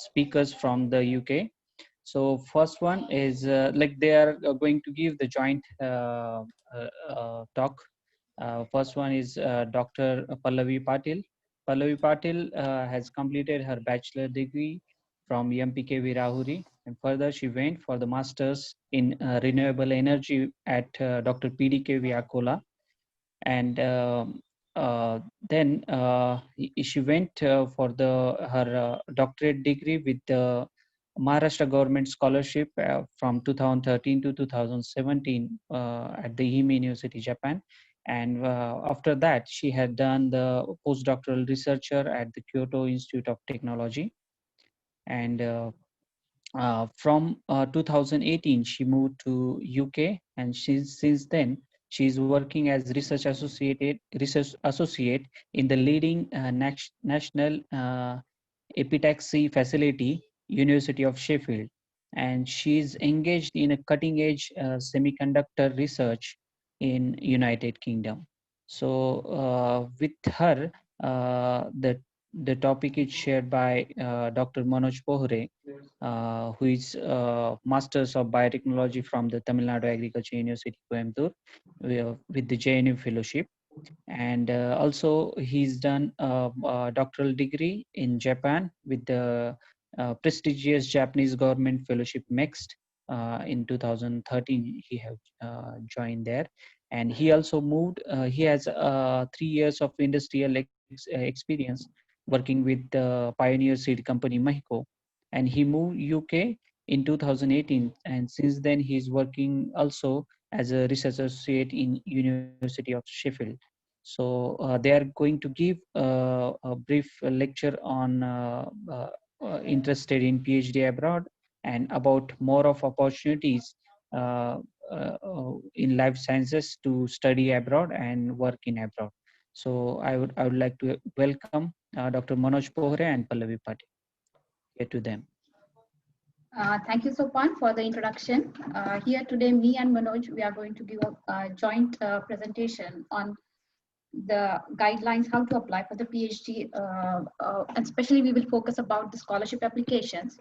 speakers from the UK. So first one is like they are going to give the joint talk. First one is Dr. Pallavi Patil. Pallavi Patil has completed her bachelor degree from MPKV Rahuri, and further she went for the masters in renewable energy at Dr. PDKV Akola, and then she went for her doctorate degree with the Maharashtra government scholarship from 2013 to 2017 at the Ehime University, Japan. And after that, she had done the postdoctoral researcher at the Kyoto Institute of Technology. And from 2018, she moved to UK, and since then she's working as research associate in the leading national epitaxy facility, University of Sheffield, and she's engaged in a cutting-edge semiconductor research in United Kingdom. So with her, the topic is shared by Dr. Manoj Pohre, who is Masters of Biotechnology from the Tamil Nadu Agriculture University, Coimbatore, with the JNU Fellowship. And also he's done a doctoral degree in Japan with the prestigious Japanese government fellowship MEXT. In 2013, he have joined there. And he also moved, he has 3 years of industrial experience working with the pioneer seed company Mahiko, and he moved UK in 2018, and since then he's working also as a research associate in University of Sheffield. So they are going to give a brief lecture on interested in PhD abroad and about more of opportunities in life sciences to study abroad and work in abroad. So I would like to welcome Dr. Manoj Pohre and Pallavi Patil. Here to them. Thank you, Sopan, for the introduction. Here today, me and Manoj, we are going to give a joint presentation on the guidelines, how to apply for the PhD, and especially we will focus about the scholarship applications.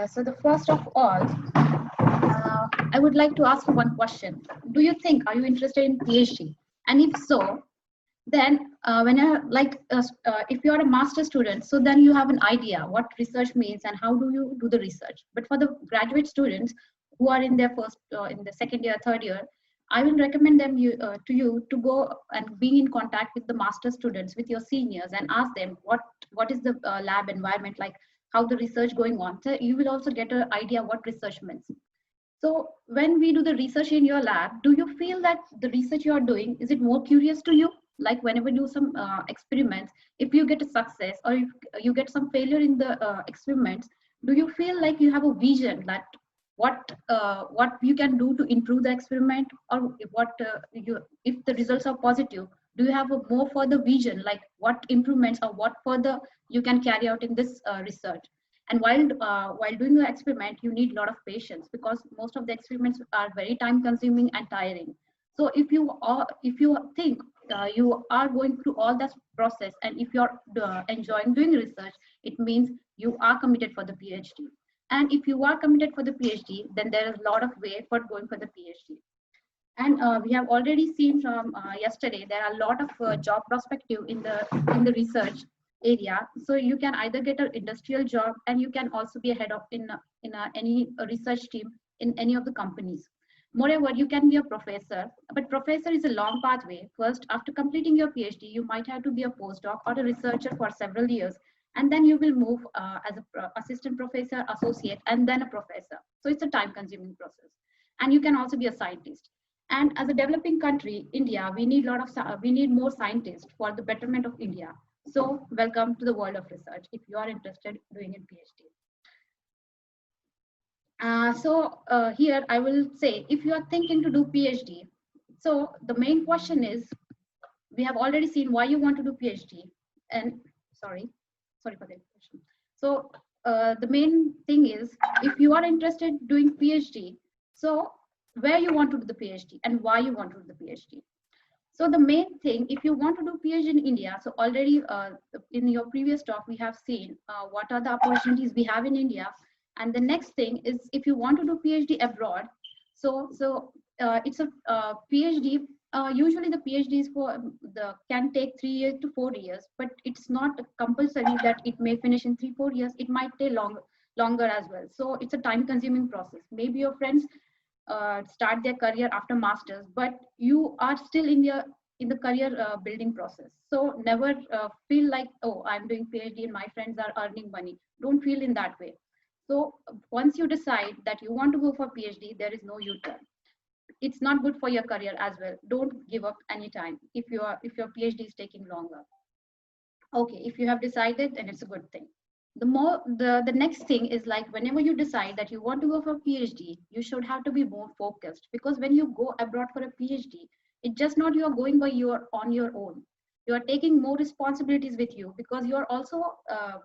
So the first of all, I would like to ask you one question. Do you think, are you interested in PhD? And if so, then if you're a master student, so then you have an idea what research means and how do you do the research. But for the graduate students who are in their in the second year, third year, I will recommend them to you to go and be in contact with the master students, with your seniors, and ask them what is the lab environment like, how the research going on. So you will also get an idea what research means. So when we do the research in your lab, do you feel that the research you are doing, is it more curious to you? Like whenever you do some experiments, if you get a success or if you get some failure in the experiments, do you feel like you have a vision that what you can do to improve the experiment, or if the results are positive, do you have a more further vision, like what improvements or what further you can carry out in this research? And while doing the experiment, you need a lot of patience because most of the experiments are very time consuming and tiring. So if you think you are going through all that process, and if you're enjoying doing research, it means you are committed for the PhD. And if you are committed for the PhD, then there is a lot of way for going for the PhD. And we have already seen from yesterday, there are a lot of job perspective in the research area. So you can either get an industrial job, and you can also be a head of in any research team in any of the companies. Moreover, you can be a professor, but professor is a long pathway. First, after completing your PhD, you might have to be a postdoc or a researcher for several years, and then you will move as an assistant professor, associate, and then a professor. So it's a time-consuming process. And you can also be a scientist. And as a developing country, India, we need more scientists for the betterment of India. So welcome to the world of research if you are interested in doing a PhD. Here I will say, if you are thinking to do PhD, so the main question is, we have already seen why you want to do PhD. And sorry for the question. So the main thing is, if you are interested in doing PhD, so where you want to do the PhD and why you want to do the PhD. So the main thing, if you want to do PhD in India, so already in your previous talk, we have seen what are the opportunities we have in India. And the next thing is, if you want to do PhD abroad, it's a PhD. Usually the PhD is for can take 3 years to 4 years, but it's not compulsory that it may finish in 3-4 years. It might take longer as well. So it's a time-consuming process. Maybe your friends start their career after masters, but you are still in the career building process. So never feel like, oh, I'm doing PhD and my friends are earning money. Don't feel in that way. So once you decide that you want to go for PhD, there is no U-turn. It's not good for your career as well. Don't give up anytime if your PhD is taking longer. Okay, if you have decided, then it's a good thing. The next thing is, like, whenever you decide that you want to go for a PhD, you should have to be more focused, because when you go abroad for a PhD, it's just not you are going by on your own. You are taking more responsibilities with you, because you are also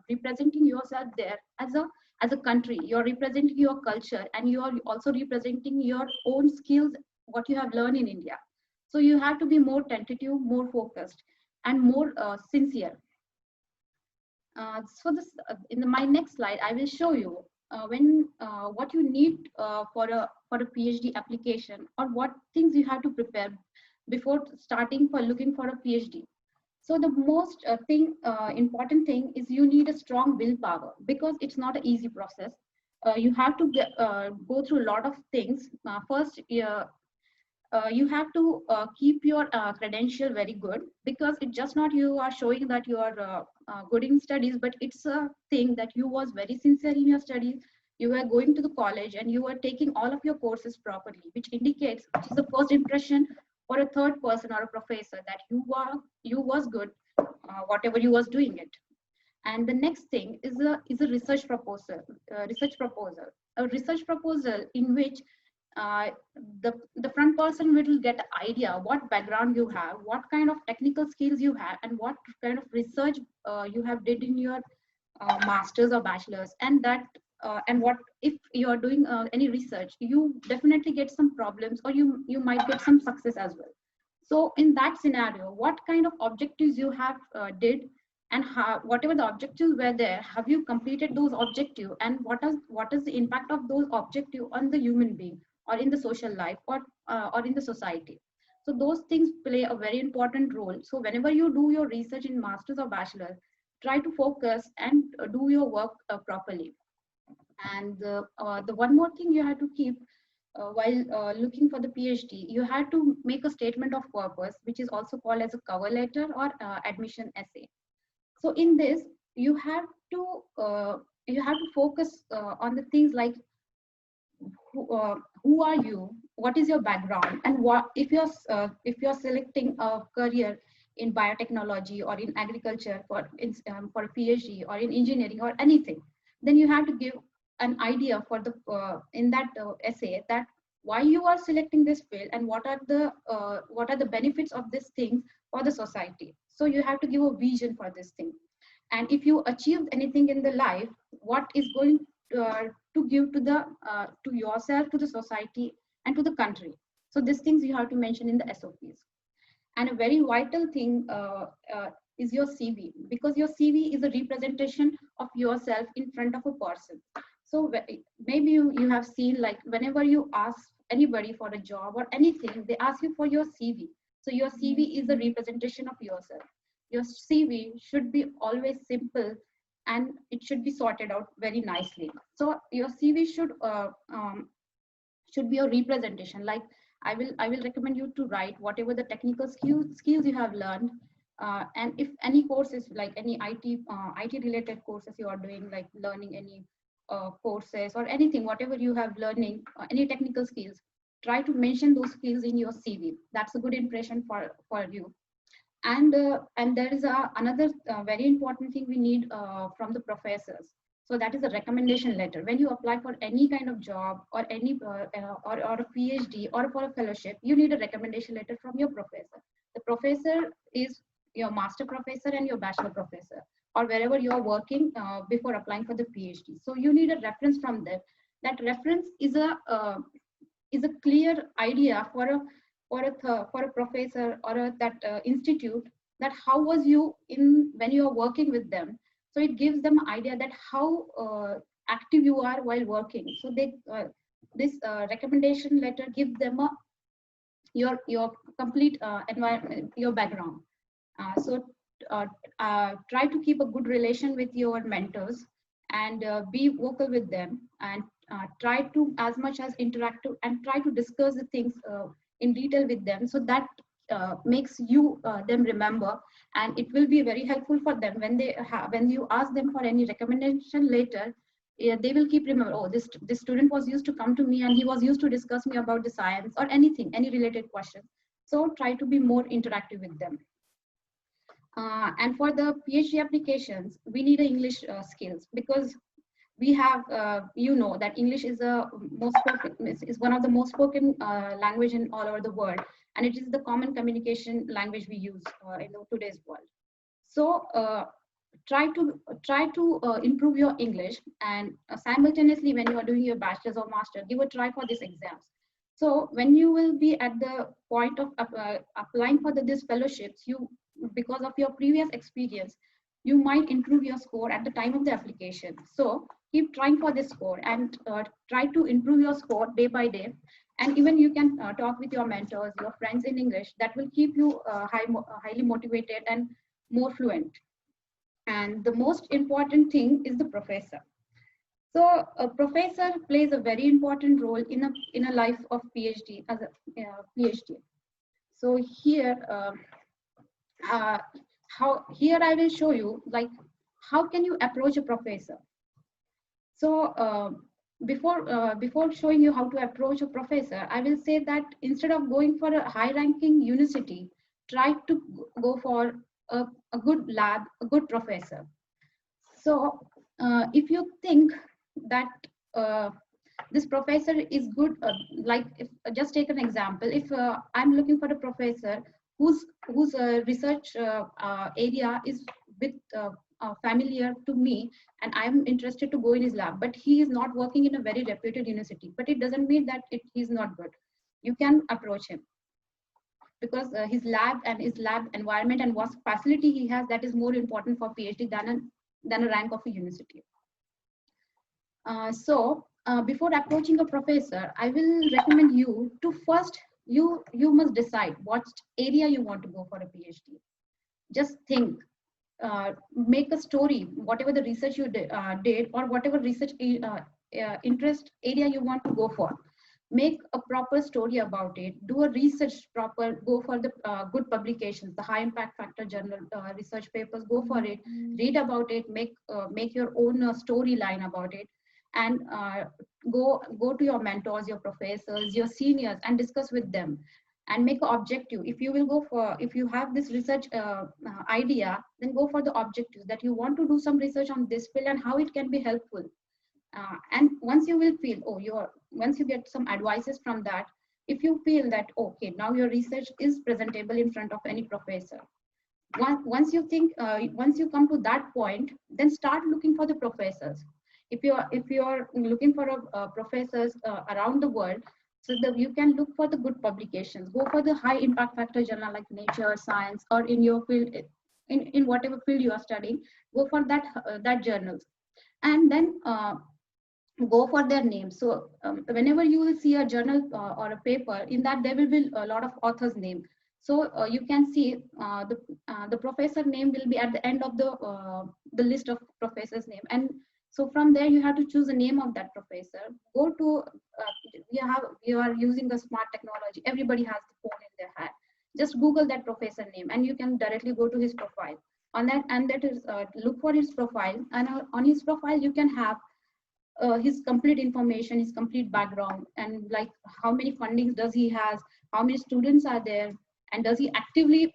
representing yourself there as a country. You are representing your culture, and you are also representing your own skills, what you have learned in India. So you have to be more tentative, more focused, and more sincere. In my next slide, I will show you what you need for a PhD application, or what things you have to prepare before starting for looking for a PhD. So the most important thing is you need a strong willpower, because it's not an easy process. You have to go through a lot of things. First, you have to keep your credential very good, because it's just not you are showing that you are good in studies, but it's a thing that you was very sincere in your studies. You were going to the college and you were taking all of your courses properly, which indicates, which is the first impression for a third person or a professor, that you was good, whatever you was doing it. And the next thing is a research proposal. A research proposal in which the front person will get an idea what background you have, what kind of technical skills you have, and what kind of research you have did in your masters or bachelors, and what if you are doing any research, you definitely get some problems, or you might get some success as well. So in that scenario, what kind of objectives you have did, and whatever the objectives were there, have you completed those objectives, and what is the impact of those objectives on the human being, or in the social life, or in the society. So those things play a very important role. So whenever you do your research in masters or bachelor, try to focus and do your work properly. And the one more thing you have to keep while looking for the PhD, you have to make a statement of purpose, which is also called as a cover letter or admission essay. So in this, you have to focus on the things like who are you, what is your background, and what if you're selecting a career in biotechnology or in agriculture for a PhD, or in engineering or anything, then you have to give an idea for the in that essay, that why you are selecting this field, and what are the benefits of this thing for the society. So you have to give a vision for this thing, and if you achieved anything in the life, what is going to give to yourself, to the society, and to the country. So these things you have to mention in the SOPs. And a very vital thing is your CV, because your CV is a representation of yourself in front of a person. So maybe you have seen, like, whenever you ask anybody for a job or anything, they ask you for your CV. So your CV is a representation of yourself. Your CV should be always simple, and it should be sorted out very nicely. So your CV should be a representation. Like, I will recommend you to write whatever the technical skills you have learned, and if any courses, like any IT related courses you are doing, like learning any courses or anything, whatever you have learning, any technical skills, try to mention those skills in your CV. That's a good impression for you. And there is another very important thing we need from the professors. So that is a recommendation letter. When you apply for any kind of job, or any or a PhD, or for a fellowship, you need a recommendation letter from your professor. The professor is your master professor and your bachelor professor, or wherever you are working before applying for the PhD. So you need a reference from them. That reference is a clear idea for for a professor or that institute, that how was you in when you are working with them. So it gives them idea that how active you are while working. So they this recommendation letter gives them a your complete environment, your background. So try to keep a good relation with your mentors and be vocal with them, and try to as much as interactive and try to discuss the things in detail with them, so that makes you them remember, and it will be very helpful for them when they when you ask them for any recommendation later. Yeah, they will keep remember, oh, this student was used to come to me and he was used to discuss me about the science or anything, any related questions. So try to be more interactive with them. And for the PhD applications, we need English skills, because we have, you know, that English is a most spoken, is one of the most spoken language in all over the world, and it is the common communication language we use in today's world. So try to improve your English, and simultaneously when you are doing your bachelor's or master, give a try for these exams. So when you will be at the point of applying for these fellowships, you, because of your previous experience, you might improve your score at the time of the application. So keep trying for this score, and try to improve your score day by day. And even you can talk with your mentors, your friends in English. That will keep you highly motivated and more fluent. And the most important thing is the professor. So a professor plays a very important role in a life of PhD as a PhD. So here, here I will show you like how can you approach a professor. So before showing you how to approach a professor, I will say that instead of going for a high-ranking university, try to go for a good lab, a good professor. So if you think that this professor is good, like if, just take an example. If I'm looking for a professor whose research area is with familiar to me, and I'm interested to go in his lab, but he is not working in a very reputed university, but it doesn't mean that he's not good. You can approach him, because his lab and his lab environment and what facility he has, that is more important for PhD than a rank of a university. So before approaching a professor, I will recommend you to first, you must decide what area you want to go for a PhD. Just think, make a story, whatever the research you did or whatever research interest area you want to go for. Make a proper story about it, do a research proper, go for the good publications, the high impact factor journal research papers, go for it, read about it, make your own storyline about it, and go to your mentors, your professors, your seniors, and discuss with them, and make an objective. If you will go for, if you have this research idea, then go for the objectives that you want to do some research on this field and how it can be helpful. And once you will feel, once you get some advices from that, if you feel that, okay, now your research is presentable in front of any professor, once you think, once you come to that point, then start looking for the professors. If you are looking for professors around the world, so that you can look for the good publications, go for the high impact factor journal like Nature, Science, or in your field, in whatever field you are studying, go for that journals, and then go for their names. So whenever you will see a journal or a paper, in that there will be a lot of authors' name. So you can see the professor name will be at the end of the list of professors' name, and so from there you have to choose the name of that professor. Go to you are using the smart technology. Everybody has the phone in their hand. Just Google that professor name, and you can directly go to his profile. On that, and that is look for his profile, and on his profile you can have his complete information, his complete background, and like how many fundings does he has, how many students are there, and does he actively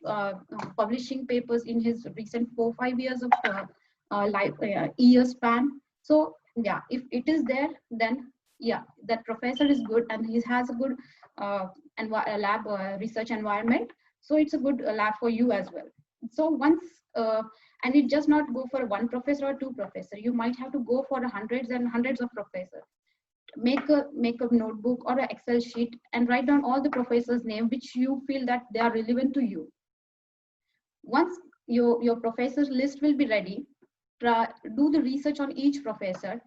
publishing papers in his recent 4-5 years of year span. So yeah, if it is there, then yeah, that professor is good and he has a good lab research environment. So it's a good lab for you as well. So once and it just not go for one professor or two professor, you might have to go for hundreds and hundreds of professors. make a notebook or an Excel sheet and write down all the professors' name which you feel that they are relevant to you. Once your professors list will be ready, do the research on each professor.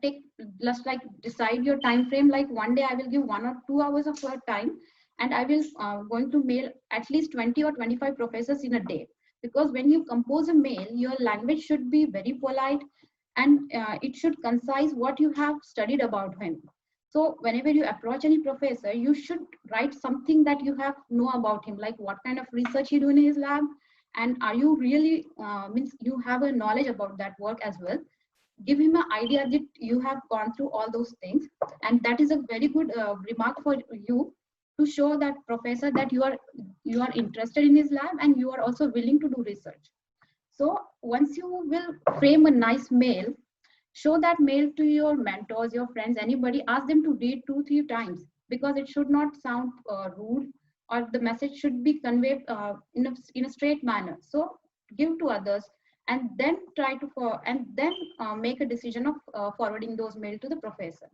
Just like decide your time frame. Like one day I will give 1 or 2 hours of your time, and I will going to mail at least 20 or 25 professors in a day. Because when you compose a mail, your language should be very polite, and it should concise what you have studied about him. So whenever you approach any professor, you should write something that you have know about him, like what kind of research he do in his lab, and are you really means you have a knowledge about that work as well. Give him an idea that you have gone through all those things, and that is a very good remark for you to show that professor that you are interested in his lab and you are also willing to do research. So once you will frame a nice mail, show that mail to your mentors, your friends, anybody. Ask them to read 2-3 times, because it should not sound rude, or the message should be conveyed in a straight manner. So give to others, and then try to make a decision of forwarding those mail to the professor.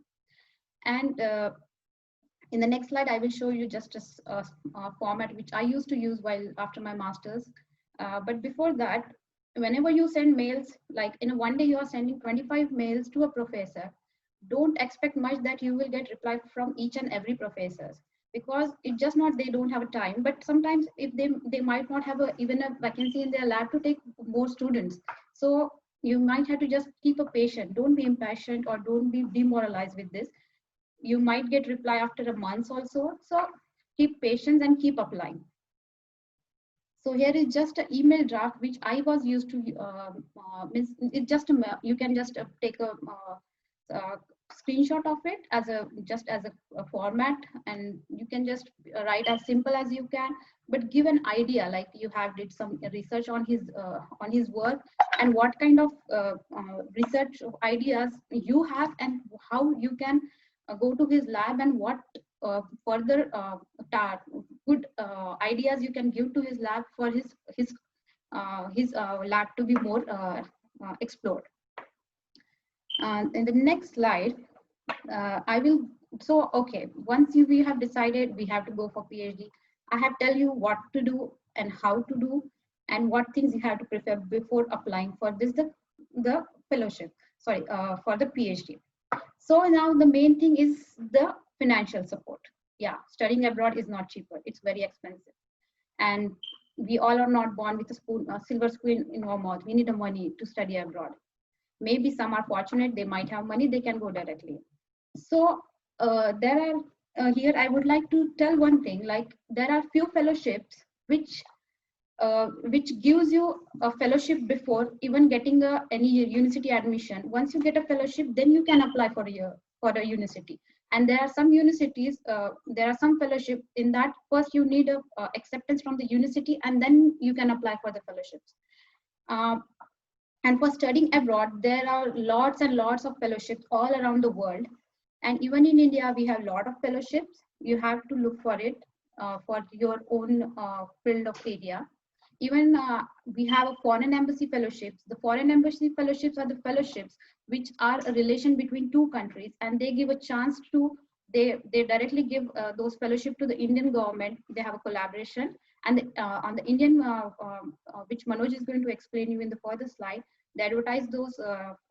And in the next slide, I will show you just a format which I used to use while after my master's. But before that, whenever you send mails, like in one day you are sending 25 mails to a professor, don't expect much that you will get reply from each and every professor, because it's just not they don't have time, but sometimes if they might not have even a vacancy in their lab to take more students. So you might have to just keep a patient. Don't be impatient or don't be demoralized with this. You might get reply after a month also. So keep patience and keep applying. So here is just an email draft which I was used to. It's just you can just take a screenshot of it as a format, and you can just write as simple as you can, but give an idea like you have did some research on his work, and what kind of research ideas you have, and how you can go to his lab, and what further good ideas you can give to his lab for his lab to be more explored. In the next slide, okay, once we have decided we have to go for PhD, I have tell you what to do and how to do, and what things you have to prepare before applying for the fellowship, sorry, for the PhD. So now the main thing is the financial support. Yeah, studying abroad is not cheaper. It's very expensive. And we all are not born with a silver spoon in our mouth. We need the money to study abroad. Maybe some are fortunate, they might have money, they can go directly. So there are, here I would like to tell one thing, like there are few fellowships which gives you a fellowship before even getting any university admission. Once you get a fellowship, then you can apply for a university. And there are some universities, there are some fellowship in that first you need a acceptance from the university, and then you can apply for the fellowships. And for studying abroad, there are lots and lots of fellowships all around the world. And even in India, we have a lot of fellowships. You have to look for it for your own field of area. Even we have a foreign embassy fellowships. The foreign embassy fellowships are the fellowships which are a relation between two countries, and they give a chance to, they directly give those fellowship to the Indian government. They have a collaboration, and on the Indian, which Manoj is going to explain you in the further slide, they advertise those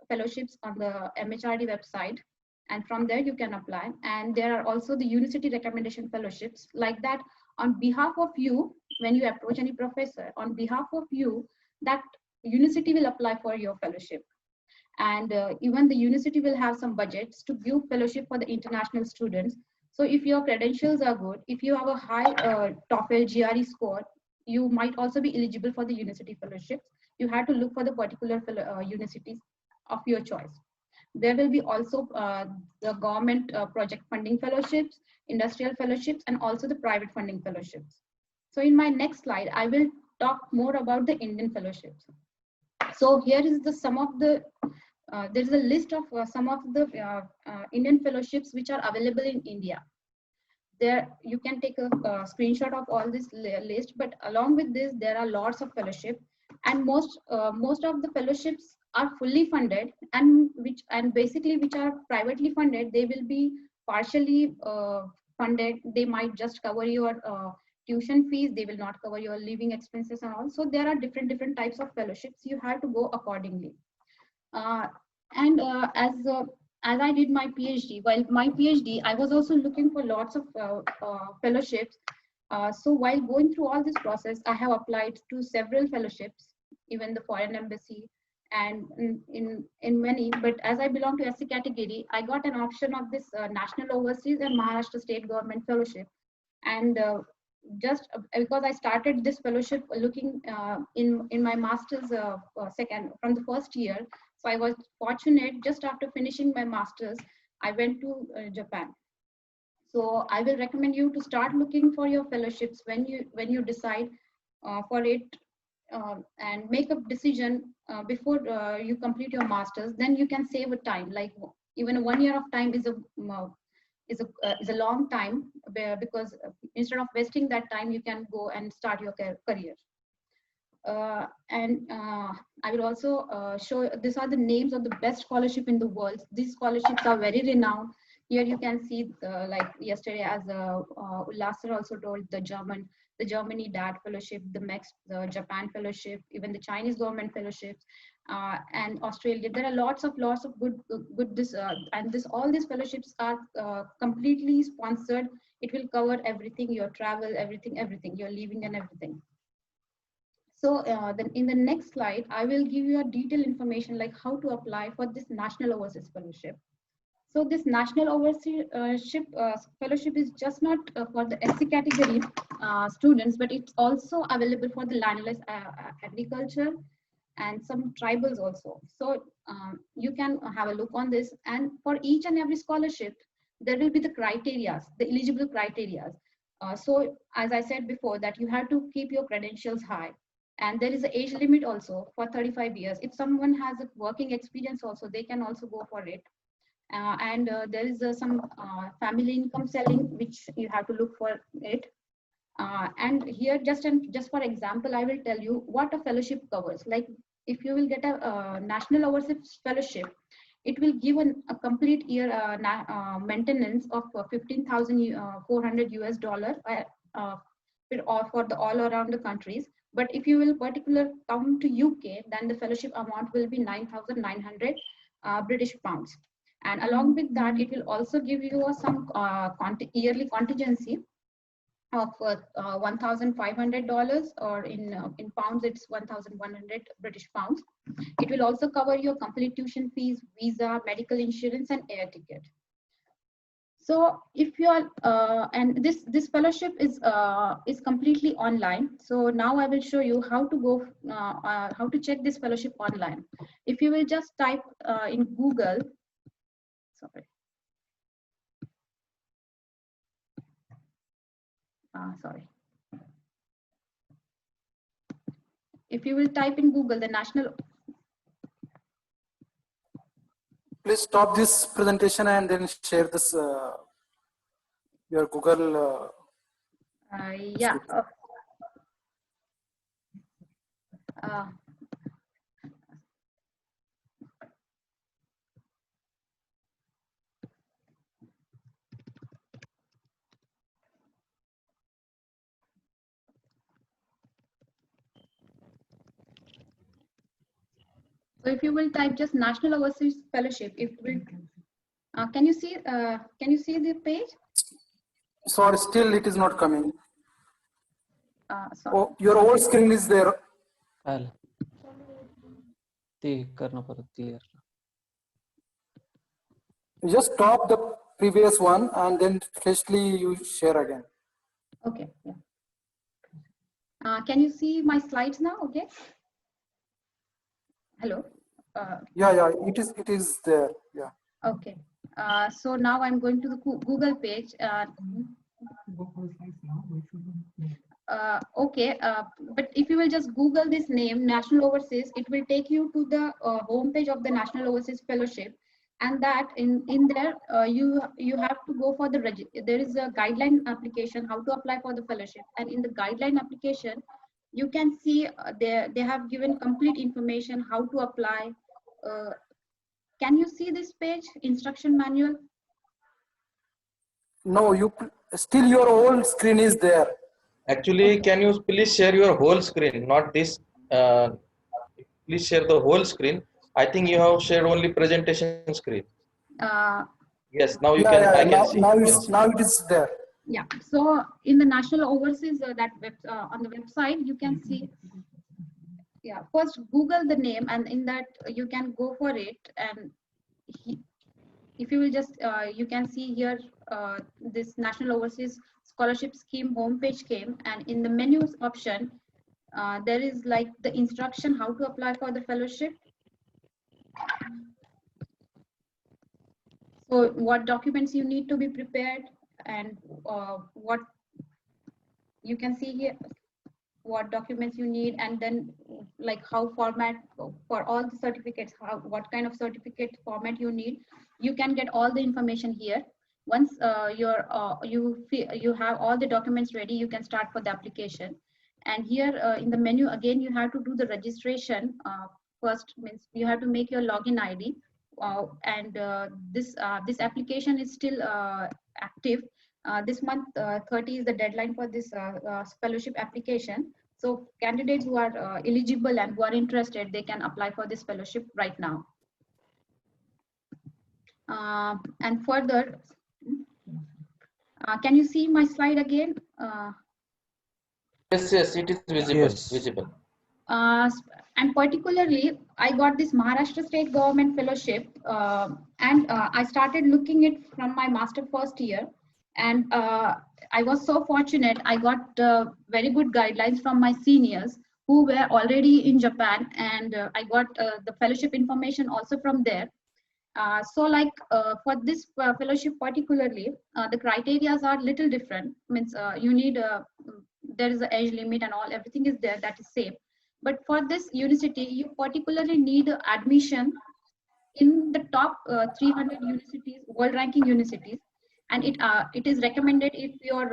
fellowships on the MHRD website, and from there you can apply. And there are also the university recommendation fellowships like that. On behalf of you, when you approach any professor, on behalf of you, that university will apply for your fellowship. And even the university will have some budgets to give fellowship for the international students. So if your credentials are good, if you have a high TOEFL GRE score, you might also be eligible for the university fellowships. You have to look for the particular universities of your choice. There will be also the government project funding fellowships, industrial fellowships, and also the private funding fellowships. So in my next slide, I will talk more about the Indian fellowships. So here is the some of the, there is a list of some of the Indian fellowships which are available in India. There you can take a screenshot of all this list, but along with this, there are lots of fellowships, and most of the fellowships are fully funded, and basically which are privately funded, they will be partially funded. They might just cover your tuition fees. They will not cover your living expenses and all. So there are different types of fellowships. You have to go accordingly. And as I did my PhD, while my PhD, I was also looking for lots of fellowships. So while going through all this process, I have applied to several fellowships, even the foreign embassy, and in many. But as I belong to SC category, I got an option of this National Overseas and Maharashtra State Government Fellowship. And just because I started this fellowship looking in my master's second from the first year, so I was fortunate. Just after finishing my master's, I went to Japan. So I will recommend you to start looking for your fellowships when you decide for it, and make a decision before you complete your master's. Then you can save a time. Like even 1 year of time is a long time, because instead of wasting that time, you can go and start your career. And I will also show, these are the names of the best scholarship in the world. These scholarships are very renowned. Here you can see, like yesterday, as Ullasar also told, the Germany DAT fellowship, the Japan fellowship, even the Chinese government fellowships, and Australia. There are lots of good all these fellowships are completely sponsored. It will cover everything, your travel, everything, your living and everything. So then in the next slide, I will give you a detailed information like how to apply for this National Overseas Fellowship. So this National Overseas Fellowship is just not for the SC category students, but it's also available for the landless agriculture and some tribals also. So you can have a look on this, and for each and every scholarship, there will be the criteria, the eligible criteria. So as I said before, that you have to keep your credentials high. And there is an age limit also for 35 years. If someone has a working experience also, they can also go for it. And there is some family income selling, which you have to look for it. And here, just for example, I will tell you what a fellowship covers. Like if you will get a National Overseas Fellowship, it will give a complete year maintenance of 15,400 US dollar for the all around the countries. But if you will particular come to UK, then the fellowship amount will be 9,900 British pounds. And along with that, it will also give you some yearly contingency of $1,500, or in pounds, it's 1,100 British pounds. It will also cover your complete tuition fees, visa, medical insurance, and air ticket. So if you are, and this fellowship is completely online. So now I will show you how to go, how to check this fellowship online. If you will just type in Google, sorry. If you will type in Google the National. Please stop this presentation and then share this your Google. Yeah. So if you will type just National Overseas Fellowship, if will, can you see the page? Sorry, still it is not coming. Sorry. Oh, your whole screen is there. Just stop the previous one and then freshly you share again. Okay. Yeah. Can you see my slides now? Okay. Hello. Yeah, it is there. Yeah. Okay. So now I'm going to the Google page. Okay, but if you will just Google this name, National Overseas, it will take you to the homepage of the National Overseas Fellowship, and that in there you have to go for the there is a guideline application how to apply for the fellowship, and in the guideline application you can see they have given complete information how to apply. Can you see this page, instruction manual? No, still your whole screen is there. Actually, can you please share your whole screen, not this? Please share the whole screen. I think you have shared only presentation screen. Uh, Yes, now you Yeah, can. yeah. I can see. Yes. Now it is there. yeah. So in the National Overseas on the website, you can see. Yeah. First, Google the name, and in that you can go for it. And if you will just, you can see here this National Overseas Scholarship Scheme homepage came, and in the menus option, there is like the instruction how to apply for the fellowship. So what documents you need to be prepared, and what you can see here, what documents you need, and then like how format for all the certificates, what kind of certificate format you need. You can get all the information here. Once you have all the documents ready, you can start for the application. And here in the menu again, you have to do the registration. First means you have to make your login ID. This application is still active. This month 30 is the deadline for this fellowship application. So candidates who are eligible and who are interested, they can apply for this fellowship right now. And further, can you see my slide again? Yes, yes, it is visible. Yes. Visible. And particularly, I got this Maharashtra State Government Fellowship, and I started looking it from my master first year. And I was so fortunate, I got very good guidelines from my seniors who were already in Japan, and I got the fellowship information also from there. So like for this fellowship particularly, the criteria are little different. Means you need, there is an age limit and all, everything is there, that is same. But for this university, you particularly need admission in the top 300 universities, world ranking universities. And it is recommended if your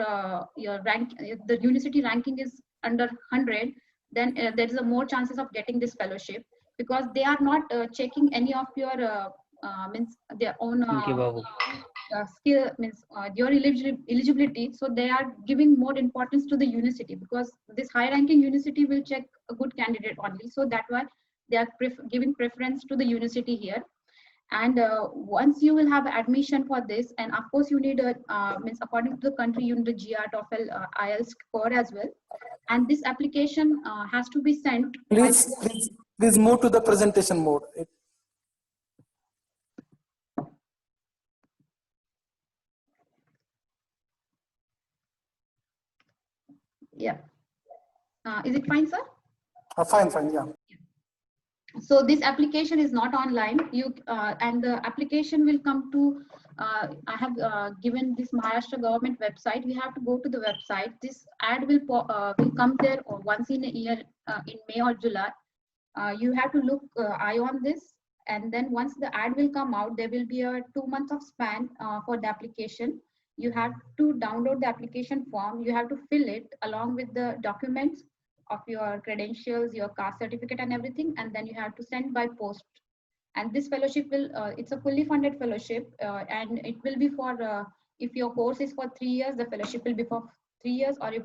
rank, if the university ranking is under 100, then there is a more chances of getting this fellowship, because they are not checking any of your means their own skill, means your eligibility. So they are giving more importance to the university, because this high ranking university will check a good candidate only. So that's why they are giving preference to the university here. And once you will have admission for this, and of course you need a means according to the country, you need a GR, TOEFL, IELTS score as well. And this application has to be sent. Please move to the presentation mode. Yeah. Is it fine, sir? Fine, yeah. So this application is not online. And the application will come to, I have given this Maharashtra government website. We have to go to the website. This ad will come there once in a year, in May or July. You have to look eye on this. And then once the ad will come out, there will be a 2 months of span for the application. You have to download the application form. You have to fill it along with the documents of your credentials, your caste certificate and everything, and then you have to send by post. And this fellowship will, it's a fully funded fellowship, and it will be for, if your course is for 3 years, the fellowship will be for 3 years, or if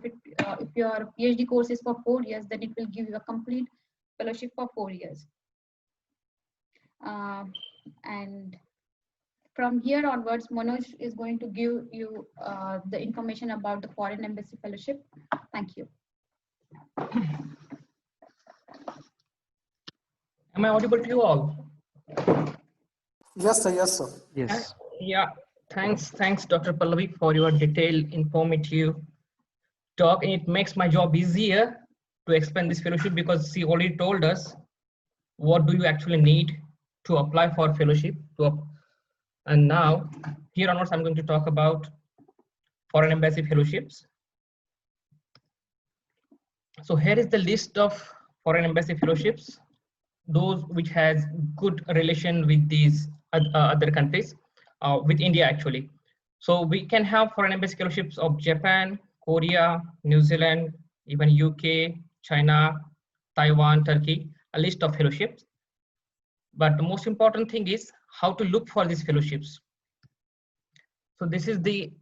your PhD course is for 4 years, then it will give you a complete fellowship for 4 years. And from here onwards, Manoj is going to give you the information about the Foreign Embassy Fellowship. Thank you. Am I audible to you all? Yes, sir. Yes, sir. Yes. Yeah. Thanks, Dr. Pallavi, for your detailed, informative talk. And it makes my job easier to explain this fellowship, because she already told us what do you actually need to apply for fellowship. And now, here onwards, I'm going to talk about Foreign Embassy Fellowships. So here is the list of Foreign Embassy Fellowships, those which has good relation with these other countries, with India actually. So we can have Foreign Embassy Fellowships of Japan, Korea, New Zealand, even UK, China, Taiwan, Turkey, a list of fellowships. But the most important thing is how to look for these fellowships. So this is the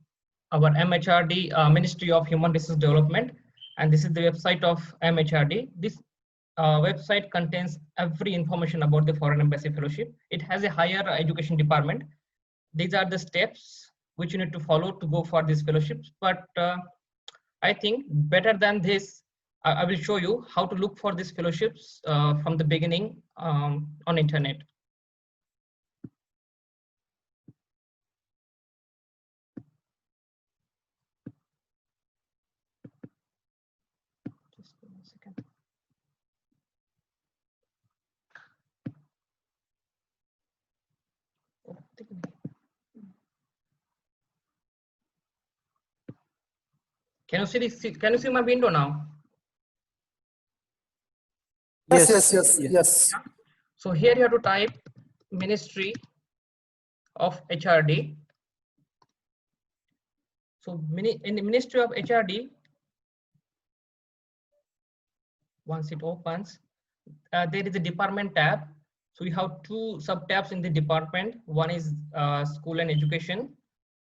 our MHRD, Ministry of Human Resource Development, and this is the website of MHRD. This website contains every information about the Foreign Embassy Fellowship. It has a higher education department. These are the steps which you need to follow to go for these fellowships. But I think better than this, I will show you how to look for these fellowships from the beginning on internet. Just give me a second. Oh, take a minute. Can you see this? Can you see my window now? Yes. So here you have to type Ministry of HRD. So in the Ministry of HRD, once it opens, there is a department tab. So we have two sub tabs in the department. One is school and education,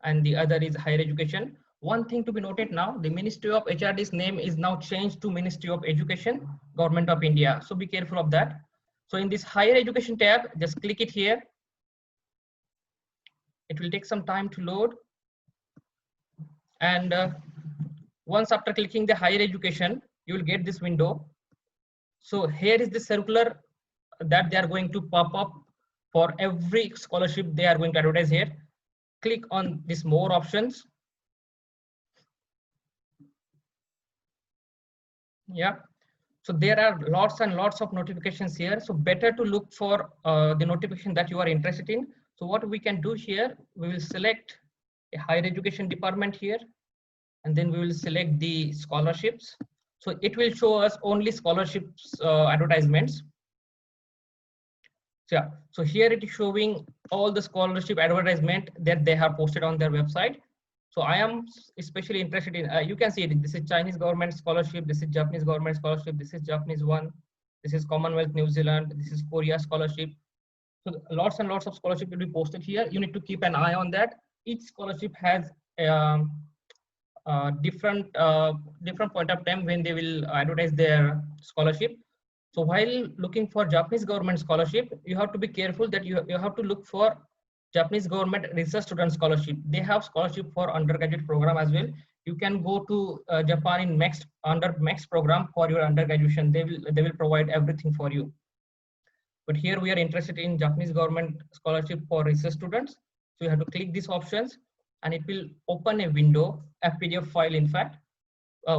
and the other is higher education. One thing to be noted now, the Ministry of HRD's name is now changed to Ministry of Education, Government of India. So be careful of that. So in this higher education tab, just click it here. It will take some time to load. And once after clicking the higher education, you will get this window. So here is the circular that they are going to pop up for every scholarship they are going to advertise here. Click on this more options. Yeah, so there are lots and lots of notifications here. So better to look for the notification that you are interested in. So what we can do here, we will select a higher education department here, and then we will select the scholarships. So it will show us only scholarships advertisements. So yeah, so here it is showing all the scholarship advertisement that they have posted on their website. So I am especially interested in, you can see it, this is Chinese government scholarship, this is Japanese government scholarship, this is Japanese one, this is Commonwealth New Zealand, this is Korea scholarship. So lots and lots of scholarship will be posted here. You need to keep an eye on that. Each scholarship has different point of time when they will advertise their scholarship. So while looking for Japanese government scholarship, you have to be careful that you have to look for Japanese government research student scholarship. They have scholarship for undergraduate program as well. You can go to Japan in under MEX program for your undergraduation. They will provide everything for you. But here we are interested in Japanese government scholarship for research students. So you have to click these options, and it will open a window, a PDF file, in fact,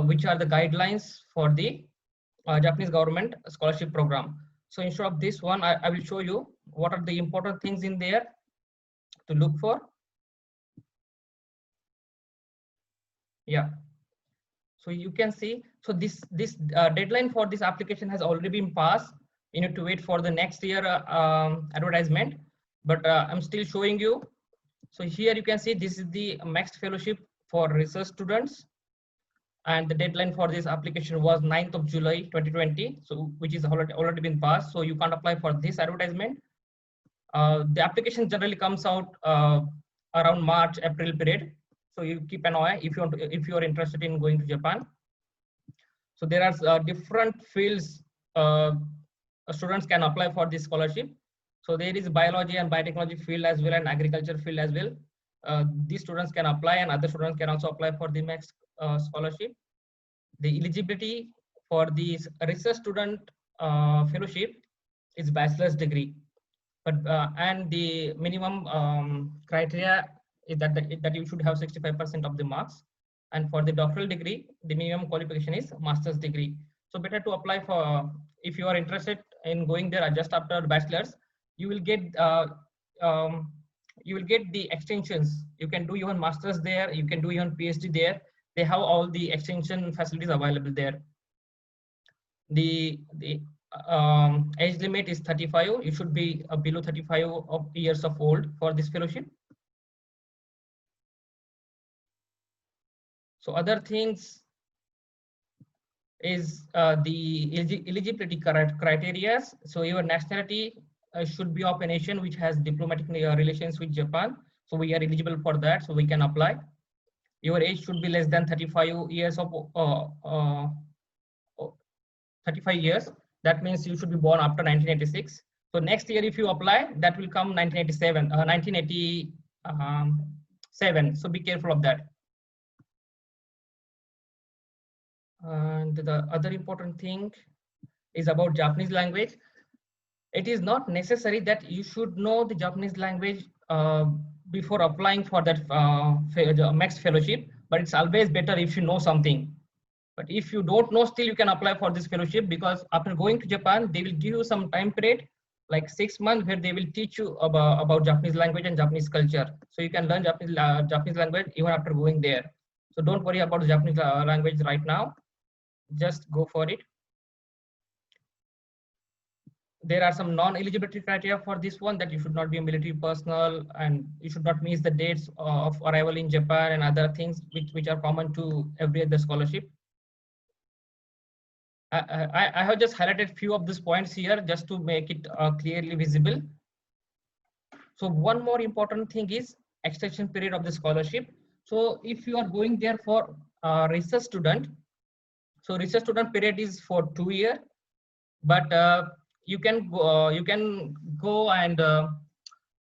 which are the guidelines for the Japanese government scholarship program. So instead of this one, I will show you what are the important things in there to look for. Yeah, so you can see, so this deadline for this application has already been passed. You need to wait for the next year advertisement, but I'm still showing you. So here you can see this is the MEX fellowship for research students, and the deadline for this application was 9th of July 2020, so which is already been passed. So you can't apply for this advertisement. The application generally comes out around March-April period. So you keep an eye if you are interested in going to Japan. So there are different fields students can apply for this scholarship. So there is biology and biotechnology field as well, and agriculture field as well. These students can apply, and other students can also apply for the MEX scholarship. The eligibility for this research student fellowship is bachelor's degree, but and the minimum criteria is that you should have 65% of the marks, and for the doctoral degree, the minimum qualification is master's degree. So better to apply for, if you are interested in going there just after bachelor's, you will get the extensions. You can do your master's there, you can do your PhD there. They have all the extension facilities available there. The age limit is 35. You should be below 35 years of old for this fellowship. So other things is the eligibility criteria. So your nationality should be of a nation which has diplomatic relations with Japan. So we are eligible for that, so we can apply. your age should be less than 35 years of 35 years. That means you should be born after 1986. So next year, if you apply, that will come 1987. So be careful of that. And the other important thing is about Japanese language. It is not necessary that you should know the Japanese language before applying for that next fellowship, but it's always better if you know something. But if you don't know, still you can apply for this fellowship, because after going to Japan, they will give you some time period, like 6 months, where they will teach you about Japanese language and Japanese culture. So you can learn Japanese language even after going there. So don't worry about the Japanese language right now. Just go for it. There are some non-eligibility criteria for this one, that you should not be a military personnel and you should not miss the dates of arrival in Japan and other things which are common to every other scholarship. I have just highlighted few of these points here just to make it clearly visible. So one more important thing is extension period of the scholarship. So if you are going there for research student, so research student period is for 2 years, but you can go and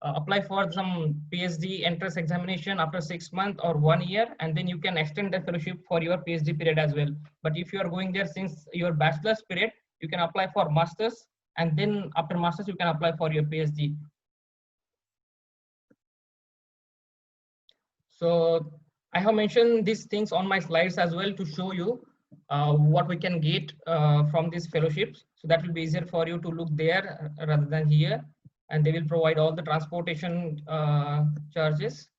apply for some PhD entrance examination after 6 months or 1 year, and then you can extend the fellowship for your PhD period as well. But if you are going there since your bachelor's period, you can apply for master's, and then after master's you can apply for your PhD. So I have mentioned these things on my slides as well to show you what we can get from these fellowships. So that will be easier for you to look there rather than here. And they will provide all the transportation charges.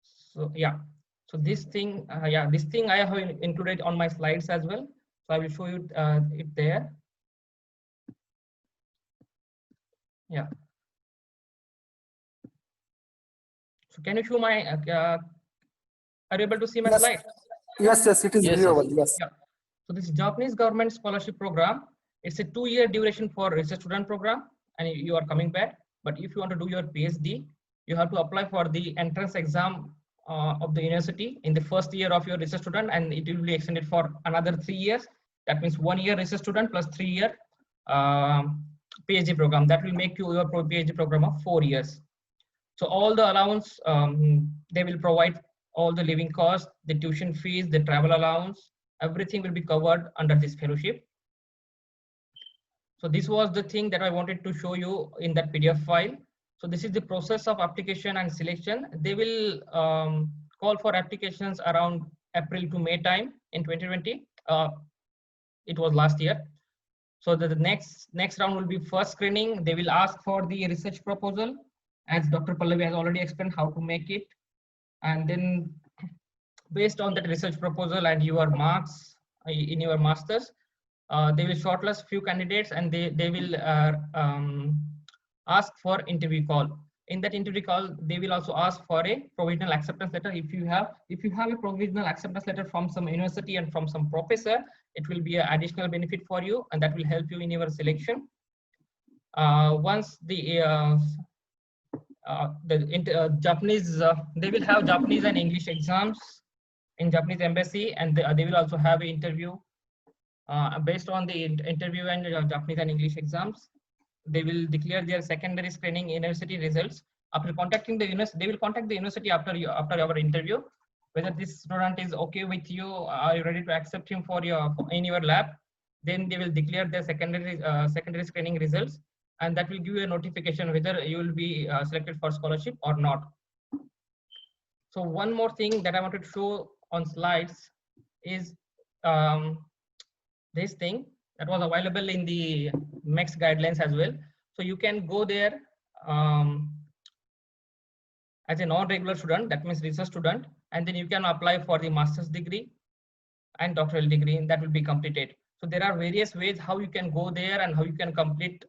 So yeah, so this thing, this thing I have included on my slides as well. So I will show you it there. Yeah. So can you show my, are you able to see my slide? Yes, it is viewable. Yes. Yeah. So this Japanese government scholarship program, it's a 2-year duration for research student program, and you are coming back. But if you want to do your PhD, you have to apply for the entrance exam of the university in the first year of your research student, and it will be extended for another 3 years. That means 1 year research student plus 3-year PhD program. That will make you your PhD program of 4 years. So all the allowance, they will provide all the living costs, the tuition fees, the travel allowance, everything will be covered under this fellowship. So this was the thing that I wanted to show you in that PDF file. So this is the process of application and selection. They will call for applications around April to May time in 2020. It was last year. So the next round will be first screening. They will ask for the research proposal, as Dr. Pallavi has already explained how to make it. And then based on that research proposal and your marks in your masters, they will shortlist few candidates, and they will ask for interview call. In that interview call, they will also ask for a provisional acceptance letter. If you have a provisional acceptance letter from some university and from some professor, it will be an additional benefit for you, and that will help you in your selection. Once the Japanese, they will have Japanese and English exams in Japanese embassy, and they will also have an interview. Based on the interview and Japanese and English exams, they will declare their secondary screening university results. After contacting the university, they will contact the university after our interview, whether this student is okay with you, are you ready to accept him for in your lab. Then they will declare their secondary screening results, and that will give you a notification whether you will be selected for scholarship or not. So one more thing that I wanted to show on slides is this thing that was available in the MEX guidelines as well. So you can go there as a non-regular student, that means research student, and then you can apply for the master's degree and doctoral degree, and that will be completed. So there are various ways how you can go there and how you can complete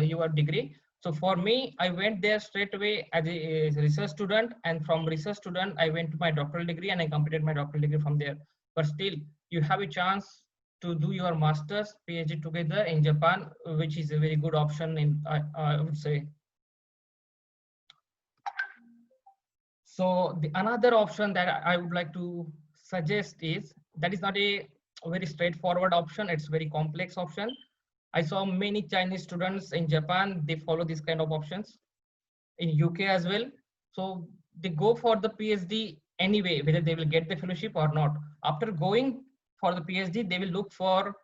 your degree. So for me, I went there straight away as a research student, and from research student, I went to my doctoral degree and I completed my doctoral degree from there. But still, you have a chance to do your master's PhD together in Japan, which is a very good option, I would say. So the another option that I would like to suggest is that is not a very straightforward option. It's very complex option. I saw many Chinese students in Japan. They follow these kind of options in UK as well. So they go for the PhD anyway, whether they will get the fellowship or not. After going for the PhD, they will look for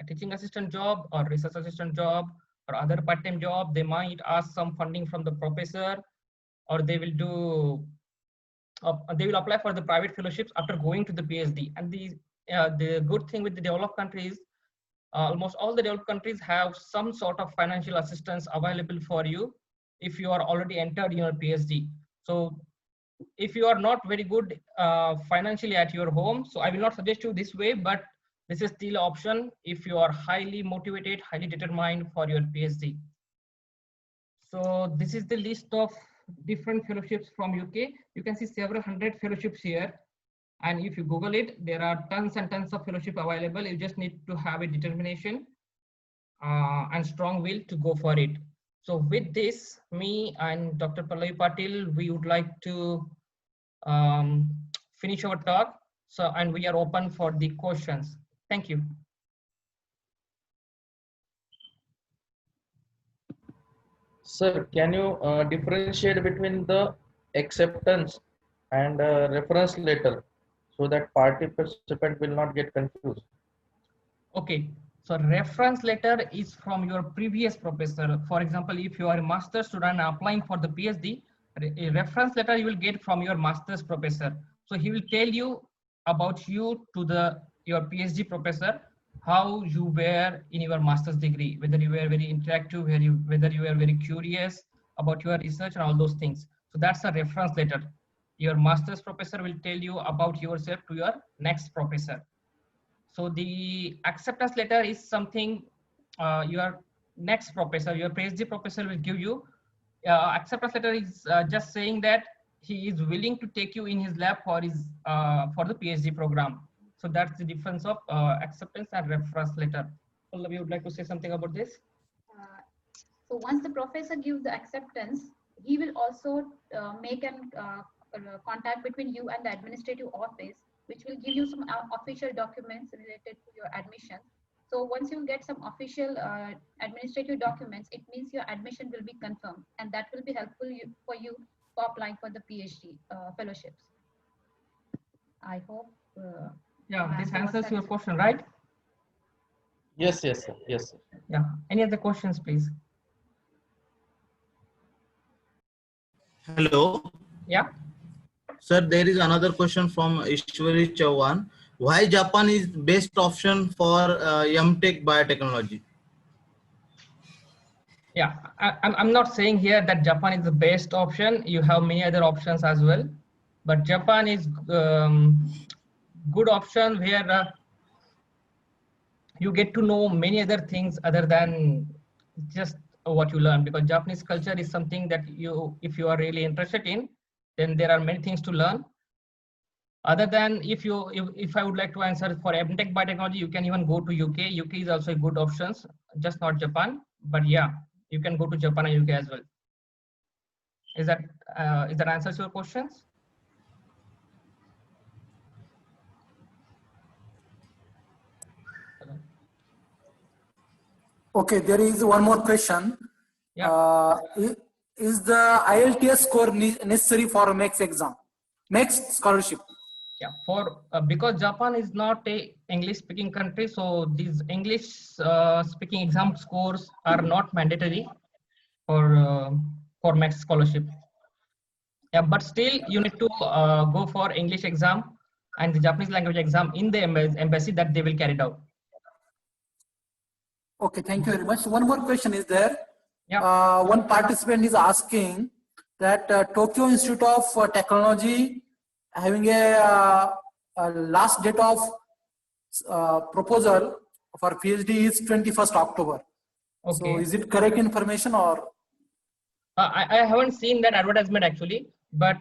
a teaching assistant job or research assistant job or other part-time job. They might ask some funding from the professor, or they will do they will apply for the private fellowships after going to the PhD. And the good thing with the developed countries, almost all the developed countries have some sort of financial assistance available for you if you are already entered in your PhD. So if you are not very good financially at your home, so I will not suggest you this way, but this is still an option if you are highly motivated, highly determined for your PhD. So this is the list of different fellowships from UK. You can see several hundred fellowships here. And if you Google it, there are tons and tons of fellowship available. You just need to have a determination and strong will to go for it. So with this, me and Dr. Pallavi Patil, we would like to finish our talk. So, and we are open for the questions. Thank you. Sir, can you differentiate between the acceptance and reference letter so that participant will not get confused? Okay, so reference letter is from your previous professor. For example, if you are a master's student applying for the PhD, a reference letter you will get from your master's professor. So he will tell you about you to your PhD professor, how you were in your master's degree, whether you were very interactive, whether you were very curious about your research and all those things. So that's a reference letter. Your master's professor will tell you about yourself to your next professor. So the acceptance letter is something your next professor, your PhD professor will give you. Acceptance letter is just saying that he is willing to take you in his lab for for the PhD program. So that's the difference of acceptance and reference letter. Pallavi, would like to say something about this? So once the professor gives the acceptance, he will also make an contact between you and the administrative office, which will give you some official documents related to your admission. So once you get some official administrative documents, it means your admission will be confirmed, and that will be helpful for you for applying for the PhD fellowships. I hope. Yeah, this answers your question, right? Yes, yes, sir. Yes, sir. Yeah. Any other questions, please? Hello. Yeah. Sir, there is another question from Ishwari Chauhan. Why Japan is best option for MTech biotechnology? Yeah, I'm not saying here that Japan is the best option. You have many other options as well, but Japan is good option where you get to know many other things other than just what you learn, because Japanese culture is something that if you are really interested in, then there are many things to learn. Other than if I would like to answer for MTech biotechnology, you can even go to UK. UK is also a good options, just not Japan. But yeah, you can go to Japan and UK as well. Is that answers your questions? Okay, there is one more question. Yeah. Is the IELTS score necessary for next scholarship? Yeah, for because Japan is not a English speaking country, so these English speaking exam scores are not mandatory for next scholarship. Yeah, but still you need to go for English exam and the Japanese language exam in the embassy that they will carry out. Okay, thank you very much. One more question is there. Yeah. One participant is asking that Tokyo Institute of Technology having a last date of proposal for PhD is 21st October. Okay. So is it correct information or? I haven't seen that advertisement actually, but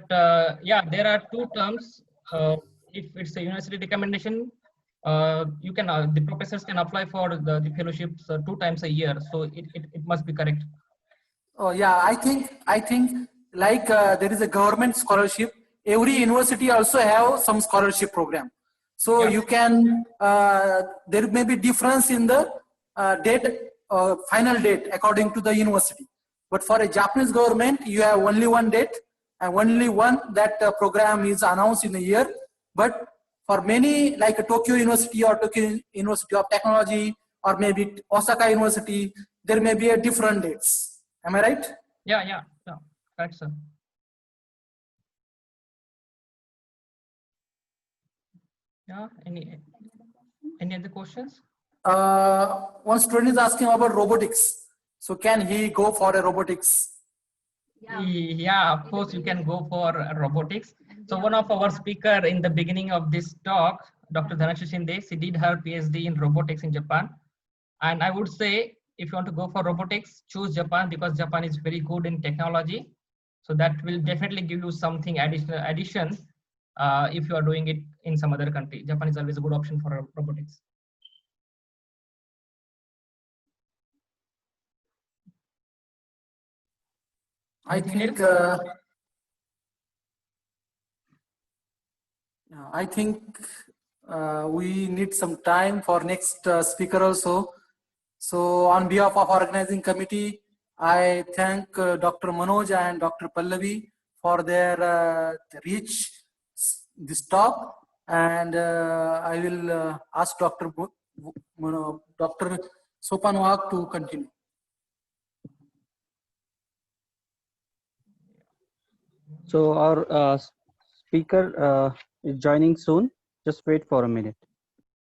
yeah, there are two terms. If it's a university recommendation, you can the professors can apply for the fellowships 2 times a year, so it must be correct. Oh yeah, I think like there is a government scholarship every university also have some scholarship program. So Yeah. you can, there may be difference in the date, final date according to the university. But for a Japanese government, you have only one date and only one that program is announced in a year. But for many, like Tokyo University or Tokyo University of Technology or maybe Osaka University, there may be a different dates. Am I right? Yeah. Correct, sir. Yeah. Any other questions? One student is asking about robotics. So can he go for a robotics? Yeah, of course you can go for robotics. So one of our speaker in the beginning of this talk, Dr. Dhanakshi Shinde, she did her PhD in robotics in Japan. And I would say, if you want to go for robotics, choose Japan because Japan is very good in technology. So that will definitely give you something addition if you are doing it in some other country. Japan is always a good option for robotics. I think we need some time for next speaker also. So on behalf of organizing committee, I thank Dr. Manoj and Dr. Pallavi for their reach this talk, and I will ask Dr. Dr. Sopan Wag to continue. So our speaker is joining soon. Just wait for a minute.